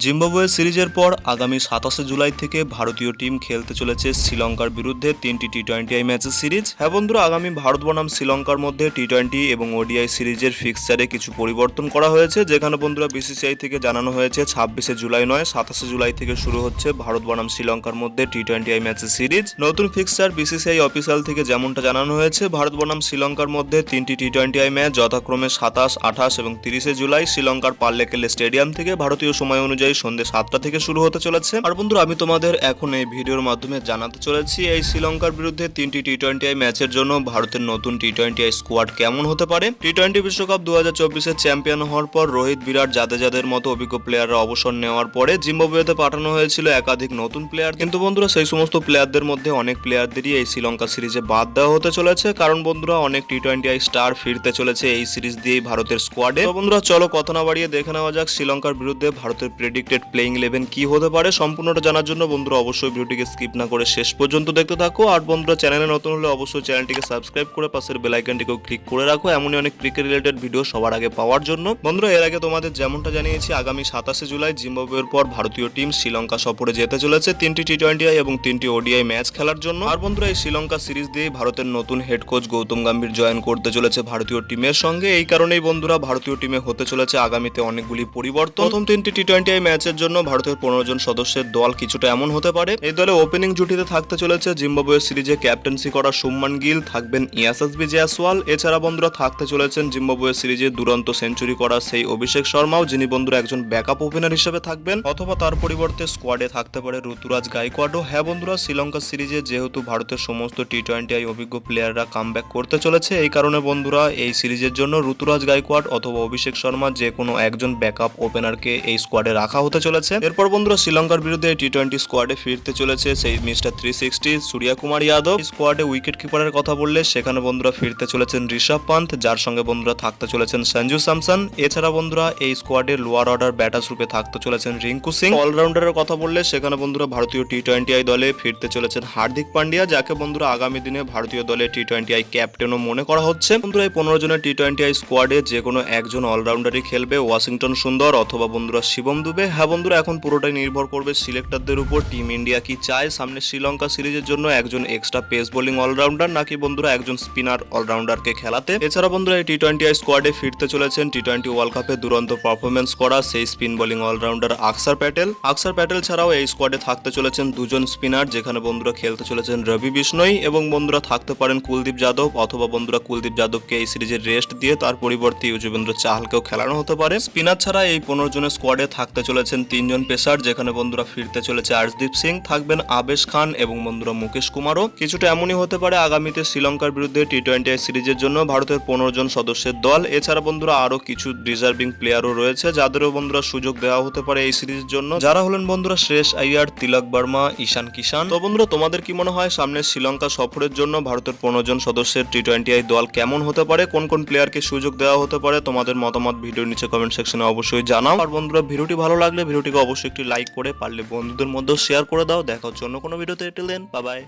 Zimbabwe সিরিজের পর আগামী 27 জুলাই থেকে ভারতীয় টিম খেলতে চলেছে শ্রীলঙ্কার বিরুদ্ধে 3টি টি20 ম্যাচের সিরিজ। হ্যাঁ বন্ধুরা, আগামী ভারত বনাম শ্রীলঙ্কার মধ্যে টি20 এবং ওডিআই সিরিজের ফিক্সচারে কিছু পরিবর্তন করা হয়েছে, যেখানে বন্ধুরা বিসিসিআই থেকে জানানো হয়েছে 26 জুলাই নয় 27 জুলাই থেকে শুরু হচ্ছে ভারত বনাম শ্রীলঙ্কার মধ্যে টি20 ম্যাচের সিরিজ। নতুন ফিক্সচার বিসিসিআই অফিসিয়াল থেকে যেমনটা জানানো হয়েছে, ভারত বনাম শ্রীলঙ্কার মধ্যে 3টি টি20 ম্যাচ যথাক্রমে 27, 28 এবং 30 জুলাই শ্রীলঙ্কার পাল্লেকেলে স্টেডিয়াম থেকে ভারতীয় সময় অনুযায়ী সন্ধ্যে 7টা থেকে শুরু হতে চলেছে। আর বন্ধুরা, আমি তোমাদের এখন এই ভিডিওর মাধ্যমে জানাতে চলেছি এই শ্রীলঙ্কার বিরুদ্ধে 3টি টি20 ম্যাচের জন্য ভারতের নতুন টি20 স্কোয়াড কেমন হতে পারে। টি20 বিশ্বকাপ 2024-এর চ্যাম্পিয়ন হওয়ার পর রোহিত, বিরাট, জাদেজাদের মতো অভিজ্ঞ প্লেয়াররা অবসর নেওয়ার পরে জিম্বাবুয়েতে পাঠানো হয়েছিল একাধিক নতুন প্লেয়ার, কিন্তু বন্ধুরা সেই সমস্ত প্লেয়ারদের মধ্যে অনেক প্লেয়ারদেরই এই শ্রীলঙ্কা সিরিজে বাদ দেওয়া হতে চলেছে, কারণ বন্ধুরা অনেক টি20 স্টার ফিরতে চলেছে এই সিরিজ দিয়েই ভারতের স্কোয়াডে। তো বন্ধুরা চলো কথা না বাড়িয়ে দেখে নেওয়া যাক শ্রীলঙ্কার বিরুদ্ধে ভারতের প্রেডিক্টেড প্লেইং 11 কি হতে পারে। সম্পূর্ণটা জানার জন্য বন্ধুরা অবশ্যই ভিডিওটিকে স্কিপ না করে শেষ পর্যন্ত দেখতে থাকো। আর বন্ধুরা চ্যানেলে নতুন হলে অবশ্যই চ্যানেলটিকে সাবস্ক্রাইব করে পাশের বেল আইকনটিকেও ক্লিক করে রাখো এমনই অনেক ক্রিকেট রিলেটেড ভিডিও সবার আগে পাওয়ার জন্য। বন্ধুরা এর আগে তোমাদের যেমনটা জানিয়েছি, আগামী 27 জুলাই জিম্বাবুয়ের পর ভারতীয় টিম শ্রীলঙ্কা সফরে যেতে চলেছে 3টি টি20 এবং 3টি ওডিআই ম্যাচ খেলার জন্য। আর বন্ধুরা এই শ্রীলঙ্কা সিরিজ দিয়ে ভারতের নতুন head coach Gautam Gambhir join করতে চলেছে ভারতীয় টিমের সঙ্গে। এই কারণেই বন্ধুরা ভারতীয় টিমে হতে চলেছে আগামীতে অনেকগুলি পরিবর্তন। প্রথম 3টি টি20 ম্যাচের জন্য ভারতের 15 জন সদস্যের দল কিছুটা এমন হতে পারে। এই দলে ওপেনিং জুটিতে থাকতে চলেছে জিম্বাবুয়ে সিরিজে ক্যাপ্টেন্সি করা শুভমান গিল, থাকবেন ইয়াশাসবি জয়সওয়াল। এছাড়া বন্ধুরা থাকতে চলেছেন জিম্বাবুয়ে সিরিজে দুরন্ত সেঞ্চুরি করা সেই অভিষেক শর্মাও, যিনি বন্ধুরা একজন ব্যাকআপ ওপেনার হিসেবে থাকবেন, অথবা তার পরিবর্তে স্কোয়াডে থাকতে পারে ঋতুরাজ গাইকোয়াডও। হ্যাঁ বন্ধুরা, শ্রীলঙ্কা সিরিজে যেহেতু ভারতের সমস্ত টি20 অভিজ্ঞ প্লেয়াররা কামব্যাক করতে চলেছে, এই কারণে বন্ধুরা এই সিরিজের জন্য ঋতুরাজ গাইকোয়াড অথবা অভিষেক শর্মা যে কোনো একজন ব্যাকআপ ওপেনারকে এই স্কোয়াডে রাখা হতে চলেছে। এরপর বন্ধুরা শ্রীলঙ্কার বিরুদ্ধে টি20 স্কোয়াডে ফিরতে চলেছে সেই মিস্টার 360 সূর্য কুমার যাদব। স্কোয়াডে উইকেট কিপারের কথা বললে সেখানে বন্ধুরা ফিরতে চলেছেন ঋষভ পান্থ, যার সঙ্গে বন্ধুরা থাকতে চলেছেন সঞ্জু স্যামসন। এছাড়া বন্ধুরা এই স্কোয়াডে লোয়ার অর্ডার ব্যাটার্স রূপে থাকতে চলেছেন রিঙ্কু সিং। অলরাউন্ডারের কথা বললে সেখানে বন্ধুরা ভারতীয় টি20 দলে ফিরতে চলেছেন হার্দিক পান্ডিয়া, যাকে বন্ধুরা আগামী দিনে ভারতীয় দলে টি20 ক্যাপ্টেনও মনে করা হচ্ছে। বন্ধুরা এই 15 জনের টি20 স্কোয়াডে যে কোনো একজন অলরাউন্ডারই খেলবে, ওয়াশিংটন সুন্দর অথবা বন্ধুরা শিবম দুবে। হ্যাঁ বন্ধুরা, এখন পুরোটাই নির্ভর করবে সিলেক্টরদের উপর টিম ইন্ডিয়া কি চায় সামনে শ্রীলঙ্কা সিরিজের জন্য, একজন এক্সট্রা পেস বোলিং অলরাউন্ডার নাকি বন্ধুরা একজন স্পিনার অলরাউন্ডারকে খেলাতে। এছাড়া বন্ধুরা এই টি20 স্কোয়াডে ফিরতে চলেছেন টি20 ওয়ার্ল্ড কাপে দুরন্ত পারফরমেন্স করা সেই স্পিন বোলিং অলরাউন্ডার আকসার প্যাটেল। আকসার প্যাটেল ছাড়াও এই স্কোয়াডে থাকতে চলেছেন দুজন স্পিনার, যেখানে বন্ধুরা খেলতে চলেছেন রবি বিষ্ণই এবং বন্ধুরা থাকতে পারেন কুলদীপ যাদব, অথবা বন্ধুরা কুলদীপ যাদবকে এই সিরিজের রেস্ট দিয়ে তার পরিবর্তে যুজবেন্দ্র চাহালকেও খেলানো হতে পারে। স্পিনার ছাড়া এই 15 জনের স্কোয়াডে থাকতে চলেছেন 3 জন পেসার, যেখানে বন্ধুরা ফিরতে চলেছে আর্শদীপ সিং, থাকবেন আবেশ খান এবং বন্ধুরা মুকেশ কুমারও। কিছুটা এমনই হতে পারে আগামীতে শ্রীলঙ্কার বিরুদ্ধে টি20 সিরিজের জন্য ভারতের 15 জন সদস্যের দল। এছাড়া বন্ধুরা আরো কিছু ডিজার্ভিং প্লেয়ারও রয়েছে, যাদেরও বন্ধুরা সুযোগ দেওয়া হতে পারে এই সিরিজের জন্য, যারা হলেন বন্ধুরা শ্রেয়স আইয়ার, তিলক বর্মা, ঈশান কিষান। তো বন্ধুরা তোমাদের কি মনে হয় সামনে শ্রীলঙ্কা সফরের জন্য ভারতের 15 জন সদস্যের টি20 দল কেমন হতে পারে, কোন কোন প্লেয়ারকে সুযোগ দেওয়া হতে পারে? তোমাদের মতামত ভিডিওর নিচে কমেন্ট সেকশনে অবশ্যই জানাও। আর বন্ধুরা ভিডিওটি ভালো লাগলে ভিডিওটিকে অবশ্যই একটি লাইক করে পারলে বন্ধুদের মধ্যে শেয়ার করে দাও। দেখা হচ্ছে অন্য কোনো ভিডিওতে। Till then, bye by.